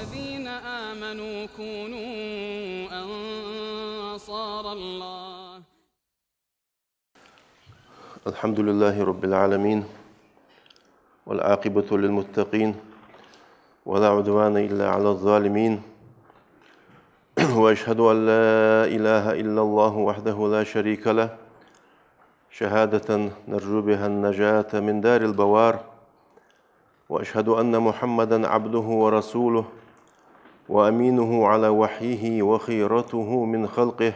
الذين آمنوا كونوا أنصار الله. الحمد لله رب العالمين، والعاقبة للمتقين، ولا عدوان إلا على الظالمين، وأشهد أن لا إله إلا الله وحده لا شريك له، شهادة نرجو بها النجاة من دار البوار. وأشهد أن محمدًا عبده ورسوله وأمينه على وحيه وخيرته من خلقه،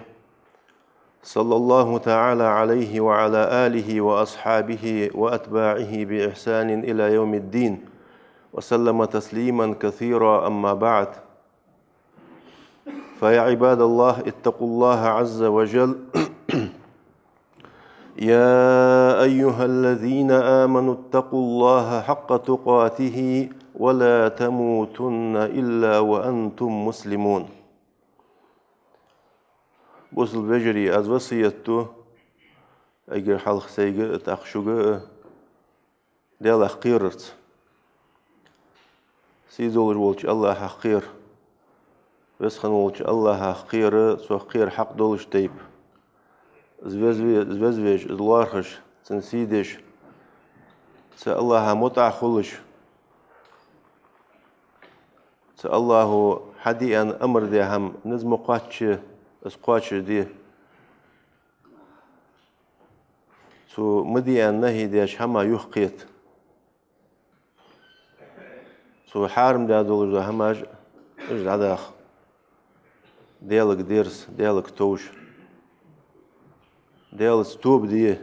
صلى الله تعالى عليه وعلى آله وأصحابه وأتباعه بإحسان إلى يوم الدين، وسلم تسليمًا كثيرا. أما بعد، فيا عباد الله، اتقوا الله عز وجل. يا أيها الذين آمنوا اتقوا الله حق تقاته ولا تموتن إلا وأنتم مسلمون. Busıl veceri az vasiyettu eğer halk sevgi takşugu del hakirt. Siz olur bolç Allah hakir. Vesxan bolç Allah hakir, sohkir hak doluş deyip. Zvezvej, zlarxış, sensideş. Se Allah'a mut'a khuluş. Se Allahu hadiyan emr de ham nizmu qaçı اسقاش دي سو مدي النهي ديش هما يحقيت سو حارم دا دولج دا هماج اج عداخ ديالك ديرس ديالك توش ديال ستوب دي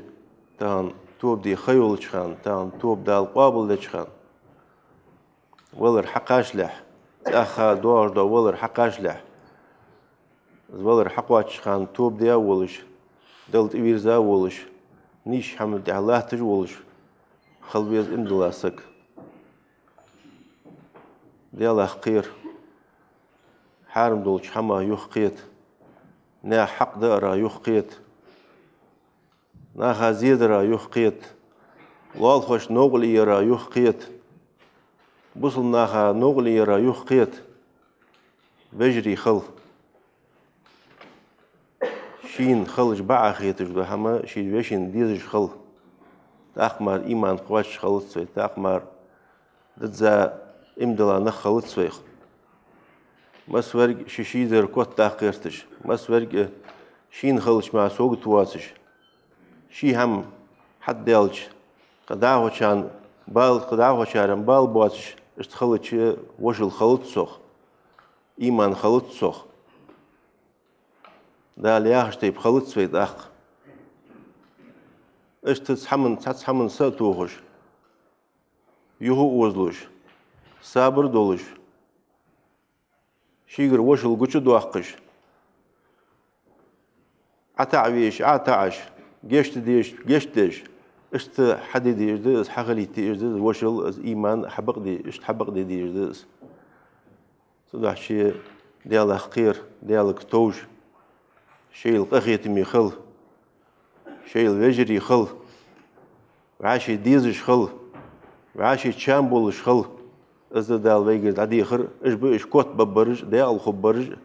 تان توب دي خيول چخان تان توب دا القابل دي چخان ولر حقاش لح اخا دور دا ولر حقاش لح زوالر حقواتش خان توب ديا ولش دلت إبيرزا ولش نيش حمد الله تج ولش خلبيز إندلاسك ديال حقير حارم دولش حما يحقيت نا حق دارا يحقيت نا خازيدرا يحقيت لال خوش نوغل يرا يحقيت بوصل ناخا نوغل يرا يحقيت بجري خل شين خلج بعخيت جدا هما شيء وشين ديزج خل تأخمر إيمان قواش خلت سوي تأخمر دتزا إمدلا نخلت سوي مسورج شيء در كوت تأخيرتش مسورج شين خلش مع سوق تواسش شيء هم حد دلش قداه كان بال قداه كان بال باتش اشتخلت وشل خلت سوخ إيمان خلت سوخ دا لياخش تيب خلط سويد أخ إيش تتحمن ساتوخش يهو وزلوش صابر دولش شيغر وشل قوش دوخش عتعويش عتعش جيشت ديش إشت حدي ديش ديس حغلي ديش ديس وشل إيمان حبق دي إشت حبق ديش ديس صدح شي ديال خير ديالك توش شيء القخيت ميخل شيء الوجري خل وعاشي ديزش خل وعاشي تشامبولش خل از دال ويجر عدي خر اش بو اش كوت ببرج دا الخبرج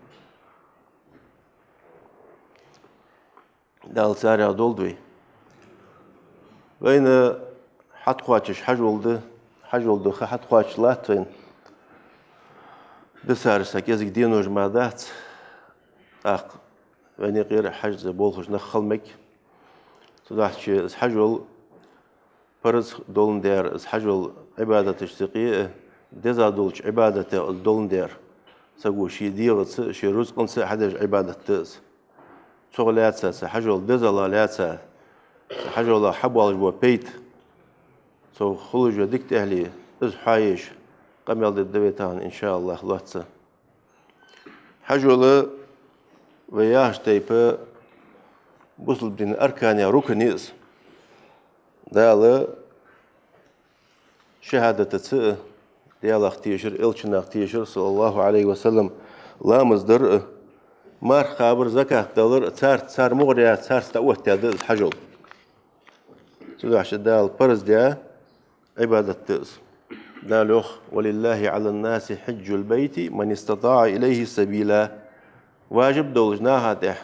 دال سارع دولدوي وين حد قواتش حجولد حد قواتش لاتوين بسارسك يزك دينوج ما دات اق وين غير حجز بولخش نخلمك صدحش حجول فرز دولن دير حجول عبادة اشتقي دزا دولش عبادة دولن دير سقو شي ديغت شي رزق نس حدج عبادة تز شغلات سا حجول دزا لالات حجول حبوال جو بيت سو خلوج ديك أهلي از حايش قميل الدويتان إن شاء الله لاتس حجول وياش تيبه بوصل بين أركان ركنيز داله شهادة تسأ ديال اختيشر إلشنا اختيشر صلى الله عليه وسلم لا مصدر مار خابر زكاة دولار تار مغريات تار استوت هذا الحجل تدعش دال برز ديا عبادة تز دالوخ ولله على الناس حج البيت من استطاع إليه سبيلا واجب دولج ناها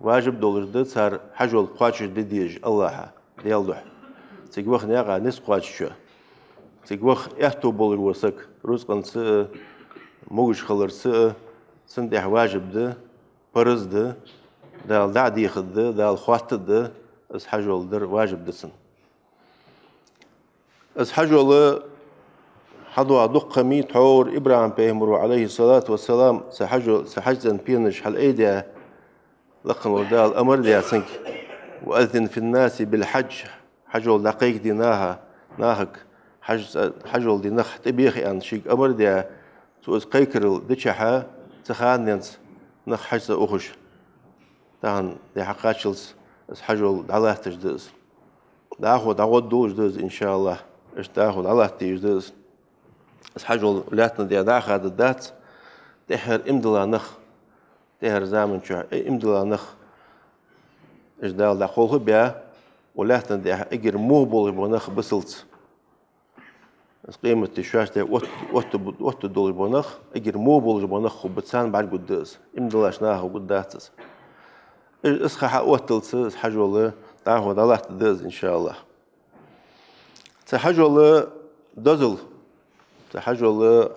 واجب دولج ده صار حج القاتش ديج الله ديالدح تيجوخ ناقة نس قاتش تيجوخ احتو بولج وسك رزقن س موج خلر س سندح واجب ده برز ده دال دعدي خد ده دال خوات ده اس حج در واجب دسن اس حج حضوا دق ميت حور إبراهيم بيهمرو عليه الصلاة والسلام سحجزن بينش حل أيديا لقن ودال الأمر دي سنك وأذن في الناس بالحج حجول دقيق دي ناهك حجول دي نخ تبيخي أن شيك أمر دي سوز قيكر ديشحا تخان ننس نخ حجز أخش تهان دي حقاتشلس اس حجول دعوه تجدز دعوه دوج دز إن شاء الله إيش تاخد الله تجدز اس حجول ولاتنا دي داخل الدات تحر امدلا نخ تهر زامن شو امدلا نخ إيش دال دخوله بيا ولاتنا دي اجر مو بول بنخ بسلت اس قيمة تشواش دي وات دول بنخ اجر مو بول بنخ وبتسان بعد قداس امدلاش ناه وقداتس اس خا واتلس اس حجول تاخد الله تدز ان شاء الله تحجول دزل تحجول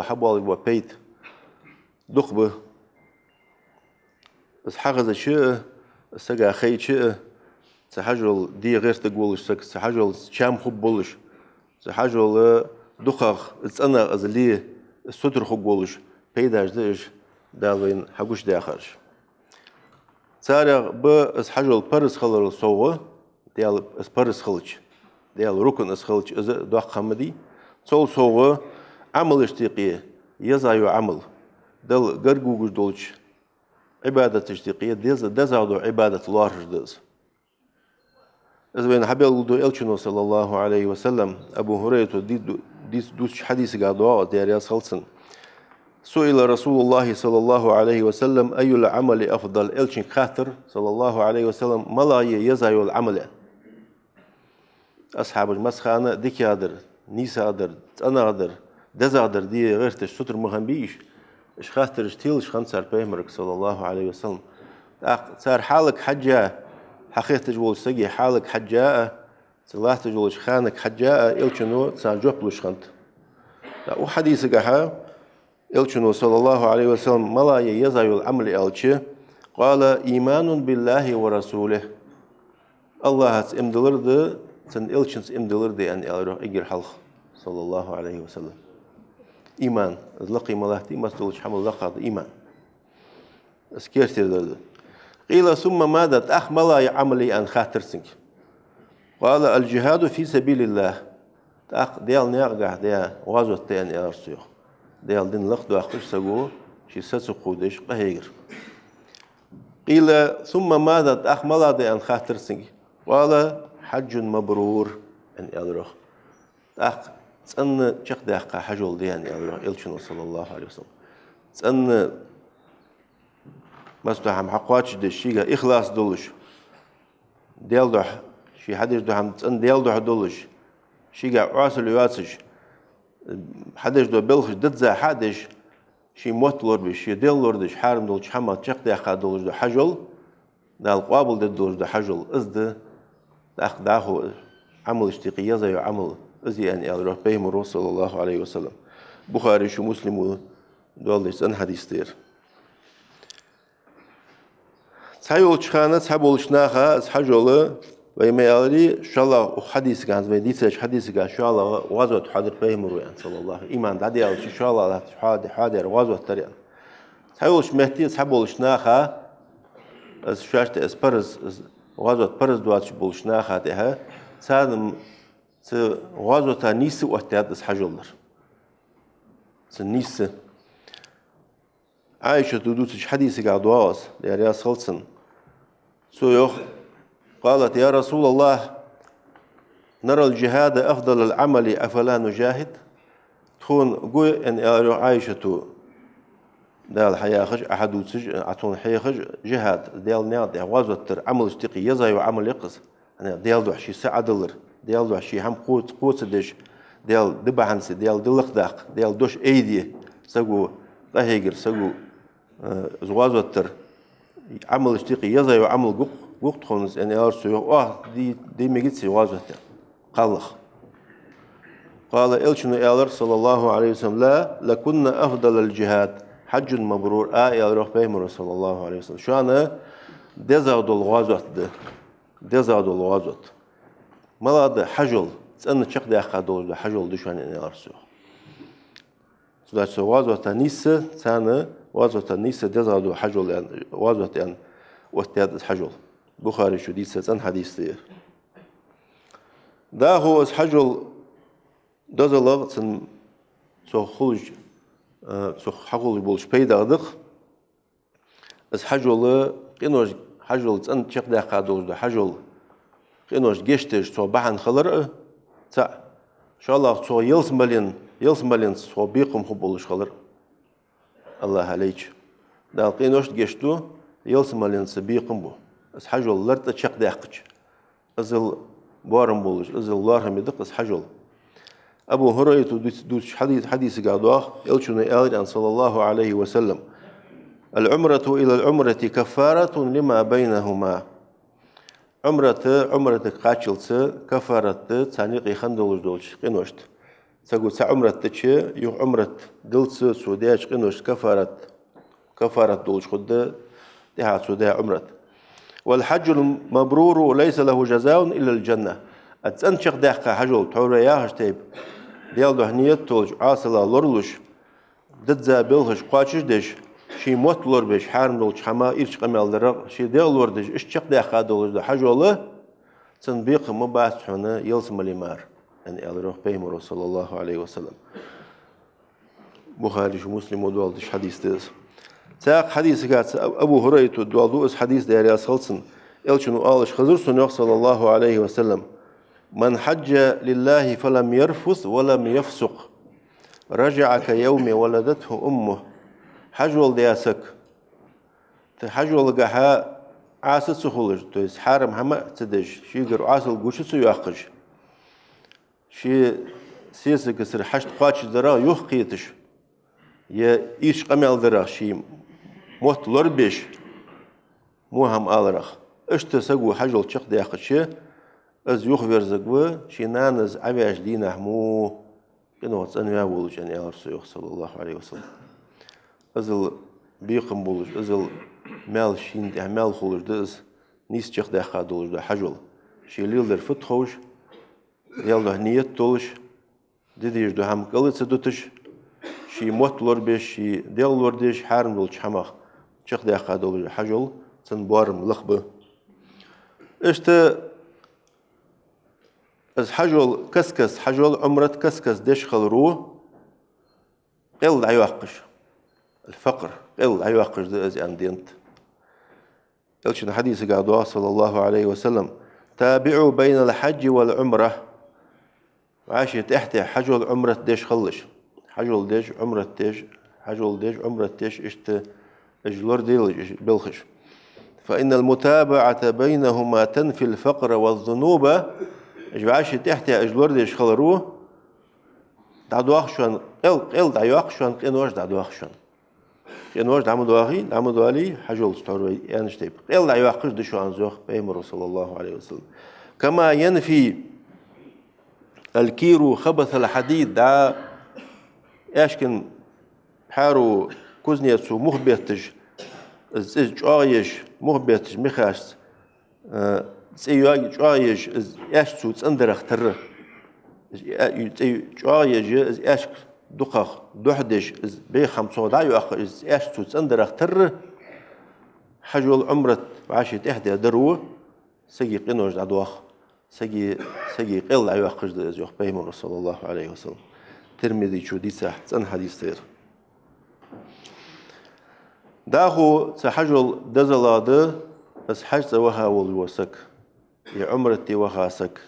حبوال وبيت دخبه بس حغز شيء سجى خير شيء تحجول دي غير تقولش تحجول شام خب بولش تحجول دخخ أنا أزلي الستر خب بولش بيداش ديش دالين حقوش داخرش سارع بس حجول برس خلر الصوغة ديال برس خلش ديال ركن خلش إذا دوا خمدي صول صوغة عمل اشتقية يزايو عمل دل قرقوج دولش عبادة اشتقية دزادو عبادة الله رجدز إذا بين حبيل ولدو إلشنو صلى الله عليه وسلم أبو هريرة دوش حديث قادوا ديال صلصن سئل رسول الله صلى الله عليه وسلم أي العمل أفضل إلشن خاطر صلى الله عليه وسلم ملاي يزايو العمل أصحاب المسخانة ديكيادر نيسادر أنادر دزادر دي غير تشتر مهم بيش إيش خاطر اشتيلش خمسة بيمرك صلى الله عليه وسلم صار حالك حجة حقيقة تجول سجي حالك حجة صلاة تجولش خانك حجة إلشنو صار جوبلوش خنت وحديث قحا إلشنو صلى الله عليه وسلم ملاي يزايو العمل إلشي قال إيمان بالله ورسوله الله امدلرد سن إلشنس امدلرد أن يروح إجر حلق صلى الله عليه وسلم إيمان لقي ملاهتي مستولش حمل لقاط إيمان اسكيرتر درد قيل ثم ماذا تأخ ملاي عملي أن خاطر سنك قال الجهاد في سبيل الله تأخ ديال نيرجع ديال غزوة تين يرسيو ديال دين لقدو أخش سجو شي سسقودش قهير قيل ثم ماذا تأخ ملاي أن خاطر سنك قال حج مبرور أن يدرخ تأخ تأن شق دقة حجول ديان يدرخ إلشنو صلى الله عليه وسلم تأن مستحم حقواتش دشيغا إخلاص دولش ديال دوح شي حدش دوحم تأن ديال دوح دولش شيغا عاسل يواتش حدش دو بلخش دتزا حدش شي موت لوردش شي ديال لوردش حارم دولش حما شق دقة دولش دو حجول دال قابل دولش دو حجول إزد تأخ داخو عمل اشتقية زي عمل زي أن يروح بيهم صلى الله عليه وسلم بخاري شو مسلم دولش أن حديث تير سحيولش خانة سحبولش ناخا سحجولة ويميالي شاء حديث كان زي ديتش حديث كان شاء الله وازوت حاضر بيهم يعني صلى الله إيمان دادي أو شاء الله حاضر وازوت تريان سحيولش مهتي سحبولش ناخا شاشت اسبرز غازوت برز دواتش بولشنا خاتها سادم غازوتا نيس وقتها حجولر سنيس عائشة تدوتش حديث قادواس يا صلصن سويخ قالت يا رسول الله نرى الجهاد أفضل العمل أفلا نجاهد تكون قوي أن عائشة دال حياخج أحد وتسج عطون حياخج جهاد ديال نادي غازوتر عمل استقي يزاي وعمل يقص أنا ديال دوح شي ساعة دولار ديال دوح شي هم قوت دش ديال دبعنسي ديال دلخداق ديال دوش ايدي سقو طهيجر سقو زوازوتر عمل اشتيقي يزاي وعمل قوق خونس يعني ارسو دي ميجيتسي وازوتر قالخ قال إلشن إلر صلى الله عليه وسلم لا لكنا أفضل الجهاد حج مبرور آية روح بيمر صلى الله عليه وسلم شو أنا دزادو الغازوت دزادو الغازوت ملاد حجل تأن تشق ده خدول ده حجل دشان إن أرسو سداش غازوت نيسة سنة غازوت نيسة دزادو حجل يعني غازوت يعني وقت حجل بخاري شو ديسة سن حديث ده ده هو حجل دازالغ سن سو خلج سو حقول بولش بيدا دق اس حجول قينوش حجول تن تشق دا قادوش دا حجول قينوش جيشتش سو بحن خلر تا ان شاء الله سو يلس مليون سو بيقم خبولش خلر الله عليك دا قينوش جيشتو يلس مليون سبيقم بو اس حجول لرت تشق دا قش ازل بارم بولش ازل الله مدق اس حجول أبو هريرة دوش حديث قادوه يلشون آل صلى الله عليه وسلم العمرة إلى العمرة كفارة لما بينهما عمرة قاتلت كفارة تانيقي خندولش دولش قنوشت تقول عمرة تشي يو عمرة دلت سوداش قنوشت كفارة دولش خد دها سودا عمرة والحج المبرور ليس له جزاء إلا الجنة أتنشق دقة حجول تورا ياهش تيب ديال دهنيت تولج عاصلا لورلوش دتزا بيلهش قاچش دش شي موت لور بش حرم دولج حما إرش قمال درق شي ديال لور دش اشتق دقة دولج ده حجوله تنبيق مبعث حنا يلسم الإمار يعني الروح بيمر صلى الله عليه وسلم بخاري ومسلم ودوال دش حديث تيز ساق حديث قات أبو هريرة دوال دوس حديث داري أصلسن إلشنو آلش خزر سنوخ صلى الله عليه وسلم من حج لله فلم يرفث ولم يفسق رجع كيوم ولدته أمه حجول دياسك تحجول قحا عاسد سخولج تويس حارم هما تدج شيقر عاسل قوشسو يأخج شي سيسك سر حشت قاتش درا يخقيتش يا إيش قمال درا شي موت لربش مو هم آلرخ اشتسقو حجول تشق دياخد شي از يخبر زقوه شي نانز عباش دينه مو كنوع تسأني أولوش يعني أرسو صلى الله عليه وسلم أزل بيقم بولوش أزل مال شين ده مال خولوش دز نيس تشخ ده خادولوش ده حجول شي ليل در فتخوش يال ده نيت تولش ديش ده هم قلت سدوتش شي موت لور بيش شي ديال لور ديش حارم دولش حماخ تشخ ده خادولوش ده حجول تن بارم لخبه اشتا از حجول كسكس حجول عمرة كسكس ديش خلروه قل عيواقش الفقر قل عيواقش ده از اندينت يلشن حديث قادوا صلى الله عليه وسلم تابعوا بين الحج والعمرة عاشت احتى حجول عمرة ديش خلش حجول ديش عمرة ديش حجول ديش عمرة ديش اشت اجلور ديل بلخش فإن المتابعة بينهما تنفي الفقر والذنوب جواش تحتي أجلور ديش خلروه دعوة شون قل دعوة شون قنوش دعوة شون قنوش دعمو علي حجول ستوروي يعني شتيب قل دعوة قش دشوان زوخ بيمر صلى الله عليه وسلم كما ينفي الكيرو خبث الحديد دا اشكن حارو كوزنيتسو مخبتج جايش مخبتج مخاس جايش اشتو تندرخ تر جايش اشك دقخ دحدش بيخم صودايو اخ اشتو تندرخ تر حجول عمرت عاشت احدى درو سجي قنوج عدوخ سجي قل عيو اخ جوخ بيمر صلى الله عليه وسلم ترمذي شو دي صح تن حديث تير داخو تحجل دزلاده بس حج وها والوسك يا عمرتي وخاسك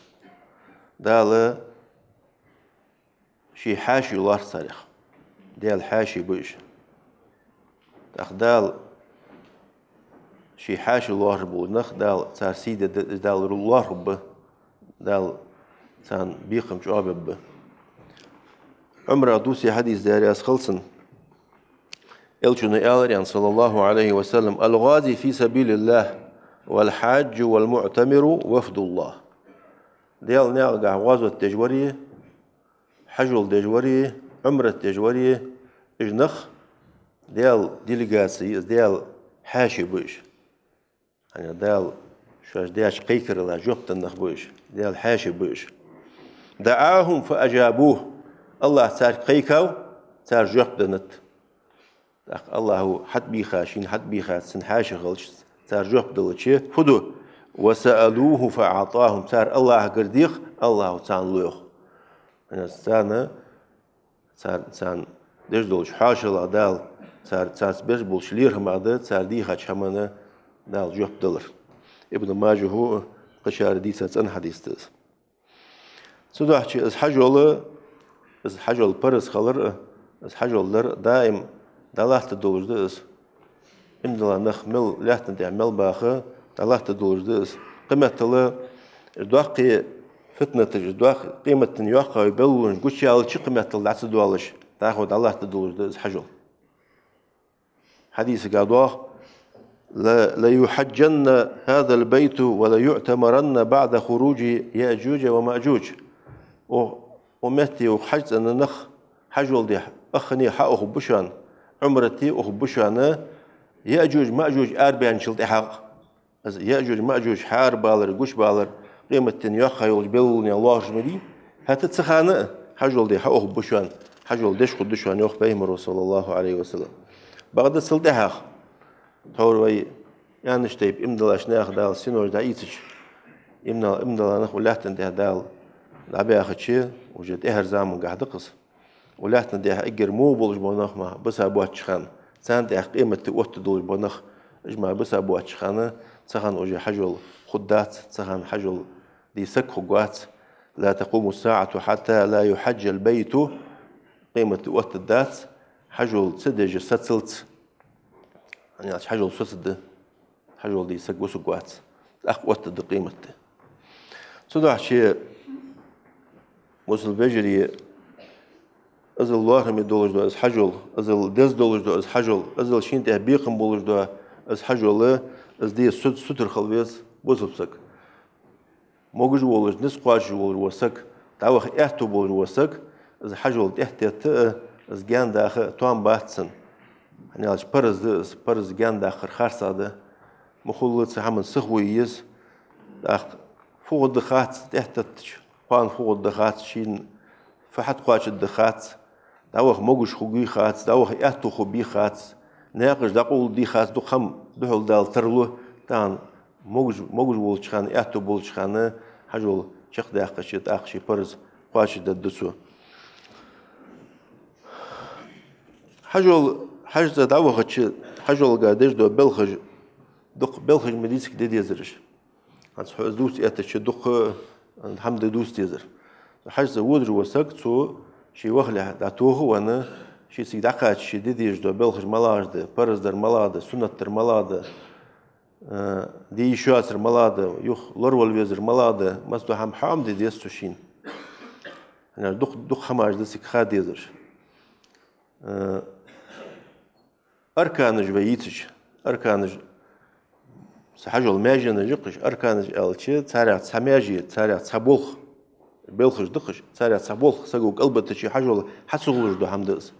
داله شي حاشي الله صريخ ديال حاشي بوش تخدال شي حاشي الله ربو نخدال ترسيد دال الله رب دال تان بيقم جواب عمره دوسي حديث دارياس خلصن إلشون آلريان صلى الله عليه وسلم الغازي في سبيل الله والحاج والمعتمر وفد الله ديال نالقع غازو التجوري حجو التجوري عمره التجوري إجنخ ديال ديليغاسي ديال حاشي بوش يعني ديال شاش دياش قيكر لا جبت النخ بوش ديال حاشي بوش دعاهم فأجابوه الله صار قيكاو صار جبت دنت الله حد بيخاشين حد بيخاسن حاشي غلش صار جبت دلتشي فدو وسألوه فأعطاهم صار الله قرديخ الله صار لوخ يعني صار ديش دولش حاشا دال صار بيش بولشلير هما صار ديخا شمانه دال جبت دلر ابن ماجه هو قشار ديسة أن حديث تز سوداح شيء إز حجول برز خلر إز حجول در دائم دلالت دولج دس إن دل نخمل لحتن تعمل باخه دلالت دولج دس قيمة له دواقي فتنة دواقي قيمة يوقع يبلون قش يالش قيمة العس دوالش تاخد دلالت دولج دس حجول حديث قادوه لا يحجن هذا البيت ولا يعتمرن بعد خروج يأجوج ومأجوج ومتي وحجز أن نخ حجول دي أخني حقه بشان عمرتي أخبشان يأجوج مأجوج أربعين شلت حق يأجوج مأجوج حار بالر قش بالر قيمة يخا يلبلني الله جمدي هتتسخانة حجول دي حقه بشان حجول ديش قدشان يخ بيمر صلى الله عليه وسلم بعد سلت حق توري يعني اشتيب امدلاش ناخ دال سينور دايتش امدلا ناخ ولاتن ده دال لعبي اخد شيء وجد اهر زامن قاعد قص ولاتن ده اجر مو بولج بنخ ما بس ابوات شخان سان ده قيمه توت دول بنخ اجمع بس ابوات شخانه سخن وجه حجل خدات سخن حجل دي سك خقات لا تقوم الساعه حتى لا يحج البيت قيمه توت الدات حجل سدج ستسلت يعني حجل سوسد حجل دي سق وسقوات أخوات القيمة صدق شيء وصل بجري أزل الله من دولج دو أز حجل أزل دز دولج دو أز حجل أزل شين تهبيقم بولج دو أز حجل أز دي ستر خلويس وصل سك موجود بولج نس قاش بولج وسك تعوخ إحتو بولج وسك أز حجل إحتيت أز جان داخل توام باتسن يعني على برز جان داخل خارصة ده مخلط سحمن سخويس داخ فوق الدخات تحتتش قان فوق الدخات شين فحد قاش الدخات داوخ موجش خوجي خات داوخ يأتو خبي خات ناقش داقول دي خات دو خم دهول دال ترلو تان موجش بولش خان يأتو بولش خانه حجول شق داقش يتأخشي برز قاش ددسو حجول حجز داوخ حجول قادش دو بلخج دق بلخج مديسك دي يزرش هاد حوز دوس ياتش دق الحمد دوس يزر حجز ودر وسك تو شي وخله داتوه وانا شي سيداقات شي ديش دو بلخج ملاجد برز در ملاده سنت در ملاده دي شواسر ملاده يخ لورول ويزر ملاده مستو هم حام دي يستوشين انا دق خماج دسك خاد يزر أركانج بيتش أركانج سحجول ماجن جقش أركانج ألشي تسارع سماجي تسارع سبولخ بيلخش دقش تسارع سبولخ سجوا قلبت شي حجول حسولج دو حمدس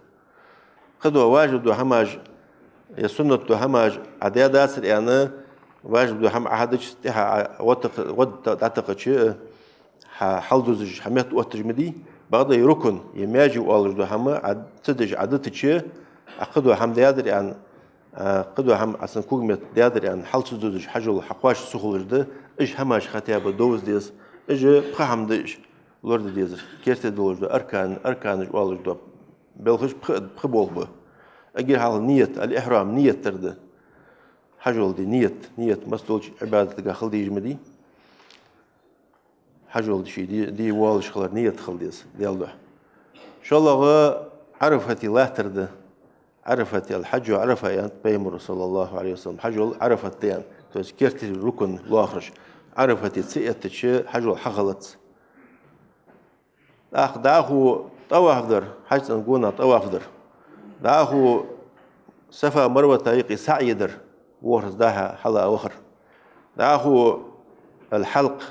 خدوا واجب دو هماج يسنة دو هماج عداد أسر يعني واجب دو هم عهدش تها ود تعتقد شيء حلدوز حميت وتجمدي بعد يركن يماجي والج دو هما عد تدج عدت شيء أقدوا هم ديادر يعني قدوا هم أصلا كوجمت ديادر يعني حل تدوج حجول حقواش سخولج ده إيش هماش ختيابة دوز ديس إيش بخهم ديش لورد ديزر كيرت دولج ده أركان والج ده بلخش بخبول به أجير حال نية الإحرام نية ترده حجول دي نية مستولج عبادة داخل دي جمدي حجول دي شيء دي والج خلر نية خل ديس ديالده إن شاء الله عرفت الله ترده عرفت الحج وعرفها يعني بيمر صلى الله عليه وسلم حجول عرفت يعني تذكرت الركن الآخر عرفت السيئة الشيء حجول حغلت داخو طواف در حج نقولنا طواف در داخو صفا مروة طريقي سعي در ورز داها حلا آخر داخو الحلق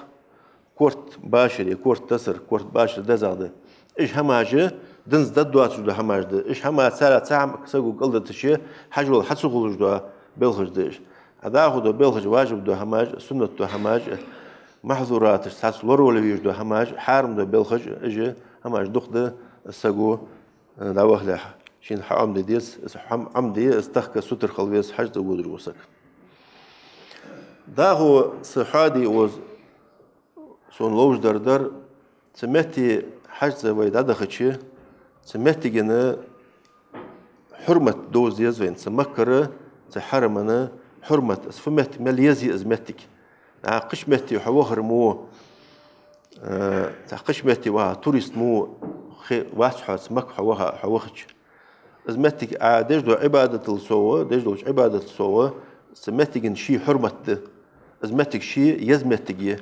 كورت باشر كورت تسر كورت باشر دزاده إيش هماجة دنز ددوات جدا هماجة إيش هما سارة سام سقو قلدة تشي حجول حسو خلوج دا بلخج ديش داخو دا بلخج واجب دا هماج سنة دا هماج محظورات ساس لورو لويج دا هماج حارم دا بلخج إيش هماج دخ دا سقو داوخ لها شين حام ديس حم دي استخك ستر خلويس حج دا ودر وسك داخو صحادي وز سون لوج در سمتي حج زويد هذا خشي سمتي جنا حرمة دوز يزوين سمكر سحرمنا حرمة اسفمت مليزي ازمتك قشمتي حوهر مو قشمتي وها توريست مو واسحة سمك حوهج ازمتك دجلو عبادة الصوة دجلو عبادة الصوة سمتي جن شي حرمة ازمتك شي يزمتك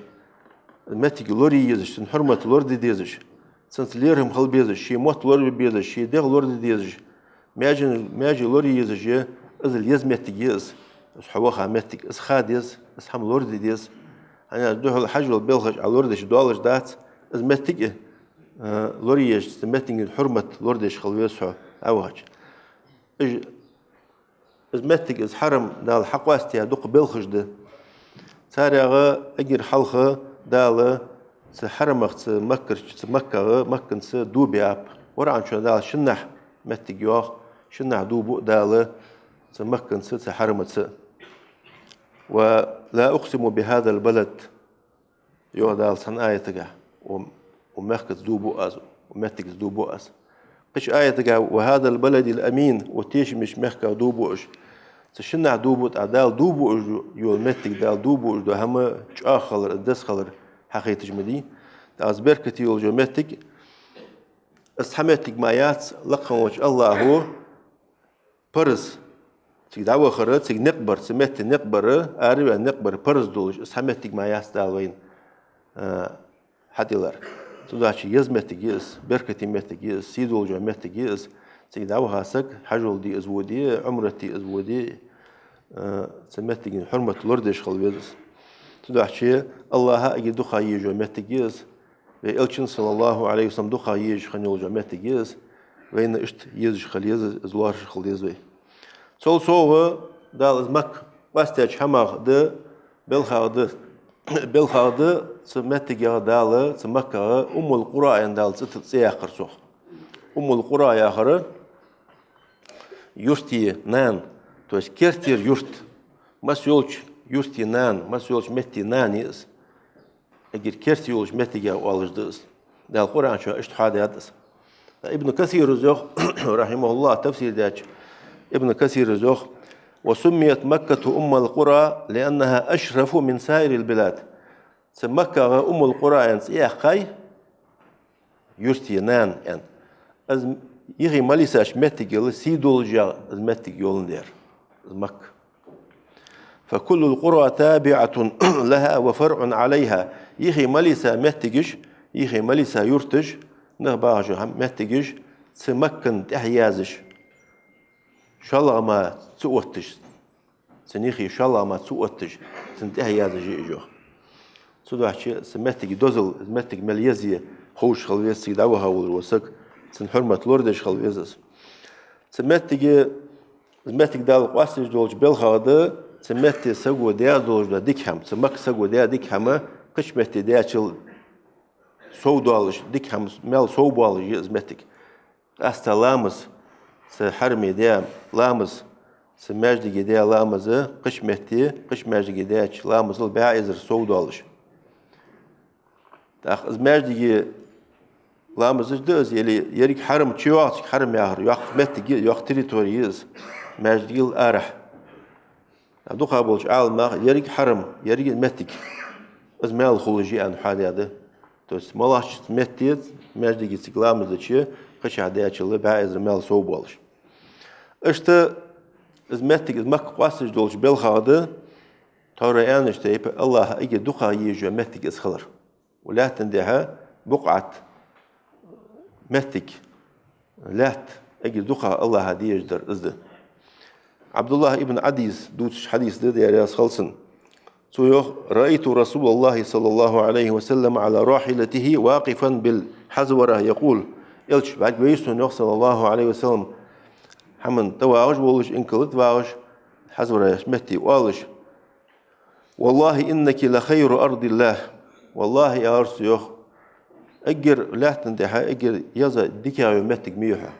ازمتك لوري يزش سن حرمة لورد ديزش سن ليرهم خل بيزش شي موت لورد بيزش شي دغ لورد ديزش ماجي لوري يزش ازل يزمتك يز حوخا متك اس خاديز اس حم لورد ديز انا دوح الحج والبلخج على لوردش دولش دات ازمتك لوري يش سمتك حرمة لوردش خل بيزح اوهج ازمتك از حرم دال حقواستي دوق بلخج ده سارغا اجر حلخه دال سحرمخ مكر مكة مكن دوبياب ورعن شو دال شنح متجوخ شنح دوبو دال سمكن سحرمت ولا أقسم بهذا البلد يو دال صنعاية تجا ومكت دوبو أز ومتك دوبو أز قش آية تجا وهذا البلد الأمين وتيش مش مكة دوبو إش شنح دوبو دال دوبو يو متك دال دوبو دو هم آخر الدس خلر حقيقة جمدي تازبر كتير جمتك استحمتك مايات لقم وجه الله هو برز تقدر خرط تق نقبر سمت نقبر أريد نقبر برز دولج استحمتك مايات دالوين حديلر تدعش يزمتك يس بركتي متك يس سيدول جمتك يس تقدر هاسك حجول دي أزودي عمرتي أزودي سمتك حرمة لردش خلويز تدعش الله أجد خايج جمتك يس وإلشن صلى الله عليه وسلم دخا يج خنيول جمعتك يز وين إشت يزج خليز إزلارش خليز وي سول سوه دال إزمك واستيج حماغ ده بالخاغ ده سمتك يا دال سمك القرى دال سياخر سوخ القرى يا خر يرتي نان توش كرتير يرت مسيولش يرتي نان مسيولش متي نان يز أجر كرتي يولش متجا والج دس ده القرآن شو اشتحاد يدس ابن كثير الزوخ رحمه الله تفسير داش ابن كثير الزوخ وسميت مكة أم القرى لأنها أشرف من سائر البلاد مكة أم القرى يعني يا خي يرتي نان يعني از يغي ماليساش متجا سيدول جا از متجا يولندير مكة فكل القرى تابعة لها وفرع عليها يخي مليسا متجش يخي مليسا يرتج نغباجو هم متجش سمكن تحيازش شالله ما تسوتش سنيخي شالله ما تسوتش سنتحيازش يجو سودو حشي سمتج دوزل متج مليزية خوش خلويسي دعوها والوسك سن حرمة لوردش خلويسس سمتج دال قاسج دولج بالخاده سمتي سقو ديا دولج دا ديكهم سمك سقو ديا ديكهم قشمتي ديا شل سو دولج ديكهم مال سو بالج يزمتك أستا لامس سحرمي ديا لامس سماجدي ديا لامس قشمتي ديا لامس الباعزر سو دولج تاخ زماجدي لامس دز يلي يريك حرم تشيوات حرم ياهر ياخمتك ياخ تريتوريز ماجدي الأرح عبدو قابلش عالم يريك حرم يريك متك ازمال خولجي عن حالي هذا توس ملاش متيت ماجدي جسكلام زشي قش عديا شل بعز مال صوبولش اشت ازمتك ازمك قاسج دولش بالخاده ترى أنا اشتيب الله أجي دقة يجوا متك اسخلر ولا تندها بقعة مهتك لات أجي دقة الله هدي يجدر إزده عبد الله ابن عديس دوتش حديث ده يا رياس خلصن رأيت رسول الله صلى الله عليه وسلم على راحلته واقفا بالحزورة يقول إلش بعد بيسون صلى الله عليه وسلم حمن تواج ولش إنكلت واج حزورة مهتي والش والله إنك لخير أرض الله والله يا أرسيوخ أجر لا تندحى أجر يزا ديكا يومتك ميوحة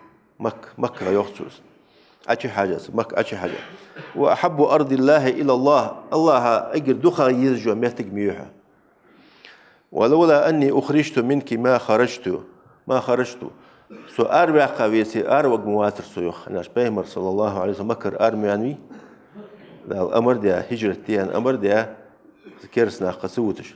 مكة يخصوص أشي حاجة أشي حاجة وأحب أرض الله إلى الله أجر دخا يزجو ميتك ميوحة ولولا أني أخرجت منك ما خرجت سو أربع قويسي أروق مواتر سيوخ ناش بيمر صلى الله عليه وسلم مكر أرميانوي الأمر ده هجرة ديان أمر ده كيرسنا قسوتش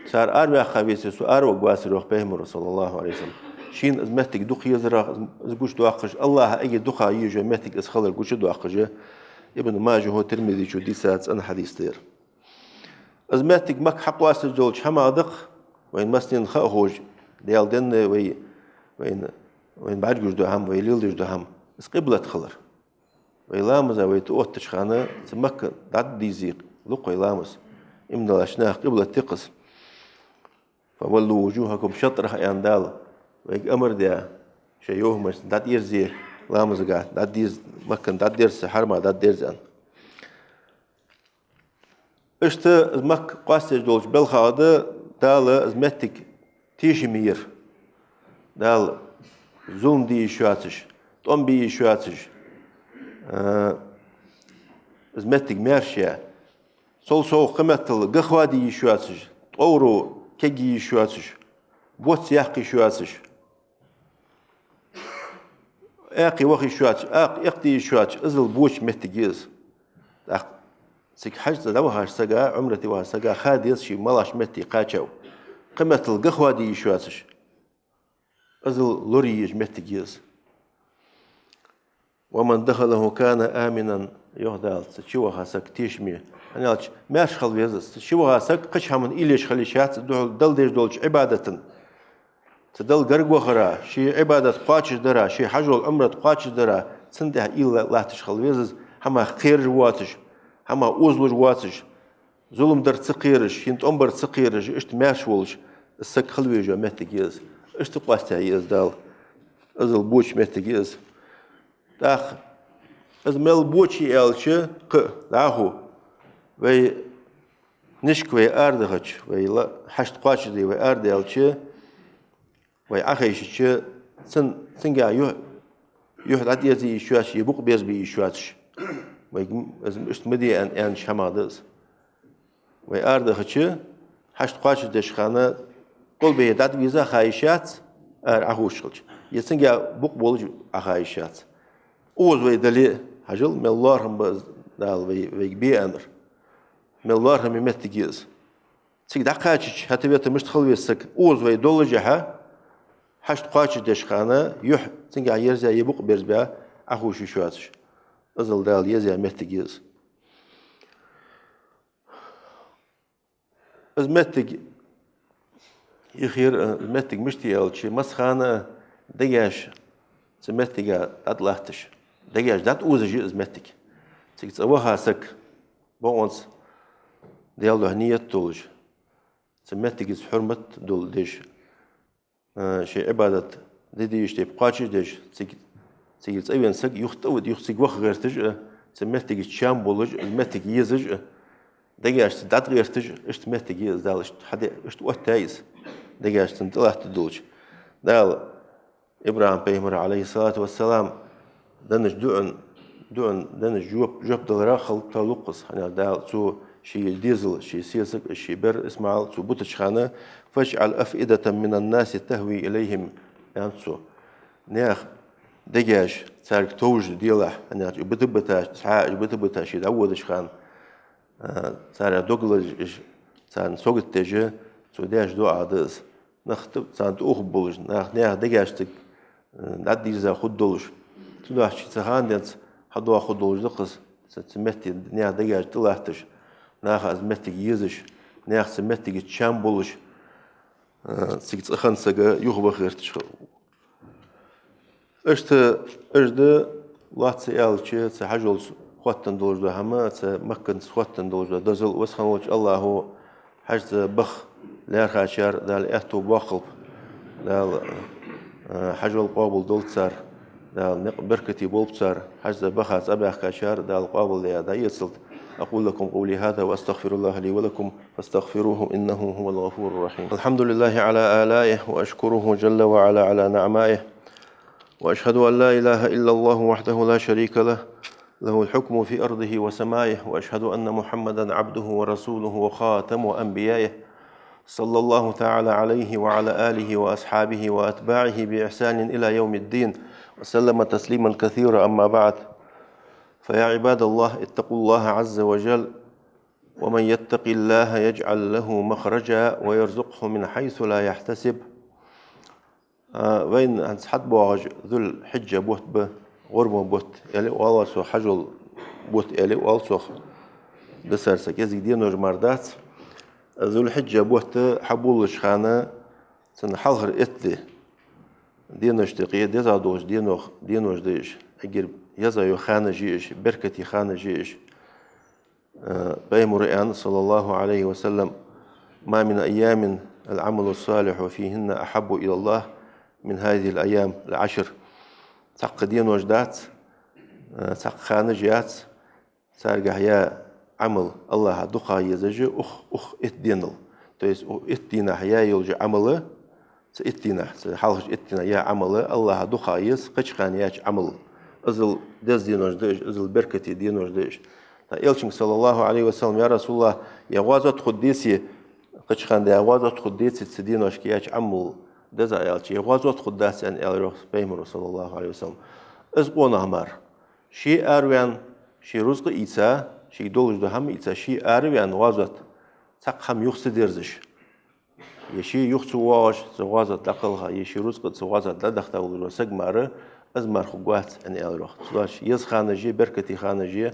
صار أربع قويسي سو أروق واسر بيمر صلى الله عليه وسلم شين أزمتك دخ يزرع زبوش دواقش الله أي دخا يجو متك أسخلر قوش دواقش ابن ماجه هو ترمذي شو دي ساعات أنا حديث تير أزمتك مك حق واسر جولج حما دق وين مسنين خاهوج ديال دن وين بعد جوج دوهم ويليل جوج دوهم بس قبلة خلر ويلامز ويتوت تشخانة سمك دعد ديزيق لق ويلامز إمن الأشناخ قبلة تقص فولوا وجوهكم شطرها ياندال ويك أمر ده شيء مش دات يرزي لامز قاعد دات ديز مكان دات ديرس حرمة دات ديرزان إشت مك قاسج دولج بالخاضة دال أزمتك تيجي مير دال زوم دي شواتش توم بي شواتش أزمتك مارشيا سو قمتل قخوا دي شواتش طورو كجي شواتش بوت يحقي شواتش أقي وخي شواتش يقتي شواتش أزل بوش متجيز سك حاجة دوها سجا عمرتي وها سجا خاديس شي ملاش متي قاچو قمة القهوة دي شواتش أزل لوريج متجيز ومن دخله كان آمنا يهدال تشوها سك تيشمي أنا ماش خل بيزس تشوها سك قش همن إليش خليشات دل ديش دولش عبادة تدل قرق وخرا شي عبادة قاتش درا شي حجر العمرة قاتش درا سندها إلا لا تشخل بيزس هما خير جواتش هما أوزل جواتش ظلم در تقيرش ينت أمبر تقيرش إشت ماش ولش السك خلويجا متجيز إشت قاستها يز دال أزل بوش متجيز داخ از مل بوشي ألش داهو وي نشك وي أردغش وي لا حشت قاتش دي وي أرد ألش وي أخيش سنجا يهد عدي زي شواش يبوق بيز بي شواش وي إشت مدي أن شمادز وي أردغش حشت قاتش دشخانة قل بيه داد ويزا خايشات أخوشلش يسنجا بوق بولج أخايشات اوز وی دلی هجل ملارهم باز دال وی بی امر ملارهم متجیز سیک دقیقش حتی وقت مشتخل ویسک اوز وی دولجها حشت قاچ دشخانه یح سنگ عیرزی یبوق برز بیا اخوشی شواتش ازل دال یزی متجیز از متج يخير متج مشتي ألشي مسخانة دجاج سمتجا أطلعتش دجاج دات أوزج متج سكت أوها سك بونس ديالو هنية تولج سمتج حرمة دول ديش شيء عبادة ديش تبقاش ديش سكت أيوان سك يختود يخسق وخ غيرتج سمتج شام بولج متج يزج دجاج دات غيرتج إشت متج يزدال إشت حدا إشت وقت تايس دجاج تنطلعت دولج دال إبراهيم بيمر عليه الصلاة والسلام دنج دنج جوب دلرا خلط لقص يعني دال سو شي ديزل شي سيسك شي بر اسماعيل سو بوتشخانة فاجعل أفئدة من الناس تهوي إليهم يعني سو نيخ دجاج سارك توج ديله يعني بتبتا ساعة بتبتا شي دعوة شخان سار دوغلج سان سوقت تجي سو داش دو عادس نختب سان توخ بولج نيخ دجاج تك نعدي إذا خد دولش تلوح شيء سخان دنس حدوا خد دولش دقص سمتي نيخ دجاج تلاحتش ناخ أزمتك يزش ناخ سمتك تشام بولش سكت أخن سجا يخبخ غيرتش أجد لات سيالشي سحجول خواتن دولج ده هما مكن خواتن دولج ده دزل وسخنوش الله هو حجز بخ لير خاشر دال اهتو باقلب دال حجول قابل دولتسر دال بركتي بولتسر حجز بخات أبيخ كاشر دال قابل ليا دا يصلت أقول لكم قولي هذا وأستغفر الله لي ولكم فاستغفروه إنه هو الغفور الرحيم. الحمد لله على آلائه وأشكره جل وعلا على نعمائه وأشهد أن لا إله إلا الله وحده لا شريك له له الحكم في أرضه وسمائه وأشهد أن محمدا عبده ورسوله وخاتم أنبيائه صلى الله تعالى عليه وعلى آله وأصحابه وأتباعه بإحسان إلى يوم الدين وسلم تسليما كثيرا. أما بعد، فيا عباد الله اتقوا الله عز وجل، ومن يتق الله يجعل له مخرجا ويرزقه من حيث لا يحتسب. وين هنسحد بواج ذو الحجة بوت بغرمو بوت إلي والسو حجل بوت إلي والسو دسر سكيز دينو جماردات ذو الحجة بوت حبول شخانة سن حلهر إتلي دينو اشتقي ديزا دوش دينو جديش أجر يزا يو خانة جيش بركتي خانة جيش بيمرئان صلى الله عليه وسلم ما من أيام العمل الصالح وفيهن أحب إلى الله من هذه الأيام العشر. تق دين وجدات تق خانجيات سارجع يا عمل الله دقا يزج أخ إتدينل تويس إتدينا حيا يلج عمله سإتدينا حالش إتدينا يا عمله الله دقا يز قش خانياش عمل أزل دز دين وجدش أزل بركتي دين وجدش. إلشم صلى الله عليه وسلم يا رسول الله يا غازت خديسي قش خان يا غازت خديسي تدين وشكياش عمل دزا يالشي غازوت خداس أن يالروح بيمر صلى الله عليه وسلم أزقون همار شيء أروان شيء رزق إيسا شيء دولج دهم إيسا شيء أروان غازوت تقهم يخص درزش يشي يخص واج زغازت لقلها يشي رزق زغازت لدخت أولو سجمارة أزمار خقوات أن يالروح صلاش يز خانجي بركتي خانجي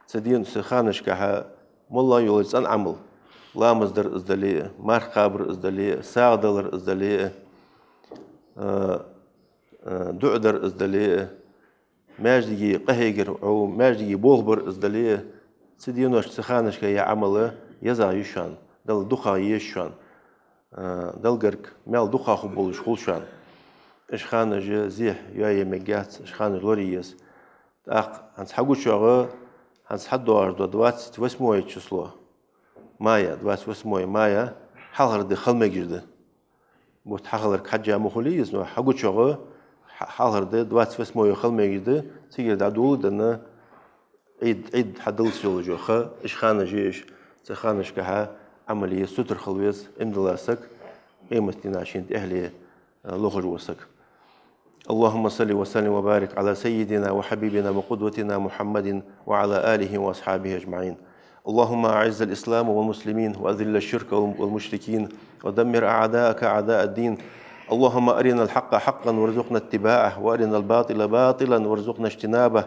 تدين سخانش كها ملا يولز أن عمل لا مصدر إزدلي مار خابر إزدلي ساعدلر إزدلي دعدر إزدلي ماجدي قهيجر أو ماجدي بولبر إزدلي سدينوش سخانش كي عمله يزا يشان دل دخا يشان دل جرك مال دخا خبولش خلشان إيش خانج زيح يا مجات إيش خانج لوريس أق هنس حقو شغل هنس حدو عرض دوات واسمه يتشسلو مايا دواس واسمه مايا حالر دي خلمه جرده بوت حالر كحجة مخليز نو حقو شغل حالر دي دواس واسمه خلمه جرده تيجي دادول دنا عيد حدل سيولوجو خ إيش خانة جيش تخانش كها عملية ستر خلويز امدلاسك قيمتنا عشان أهلي لغج وسك. اللهم صل وسلم وبارك على سيدنا وحبيبنا وقدوتنا محمد وعلى آله وأصحابه أجمعين. اللهم أعز الإسلام والمسلمين وأذل الشرك والمشركين ودمر أعداءك أعداء الدين. اللهم أرنا الحق حقا وارزقنا اتباعه وأرنا الباطل باطلا وارزقنا اجتنابه.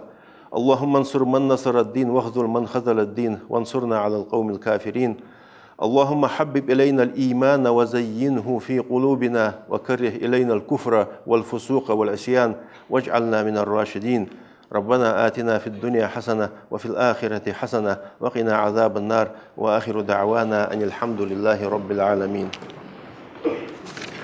اللهم انصر من نصر الدين واخذل من خذل الدين وانصرنا على القوم الكافرين. اللهم حبب إلينا الإيمان وزينه في قلوبنا وكره إلينا الكفر والفسوق والعصيان واجعلنا من الراشدين. ربنا آتنا في الدنيا حسنة وفي الآخرة حسنة وقنا عذاب النار. وآخر دعوانا أن الحمد لله رب العالمين.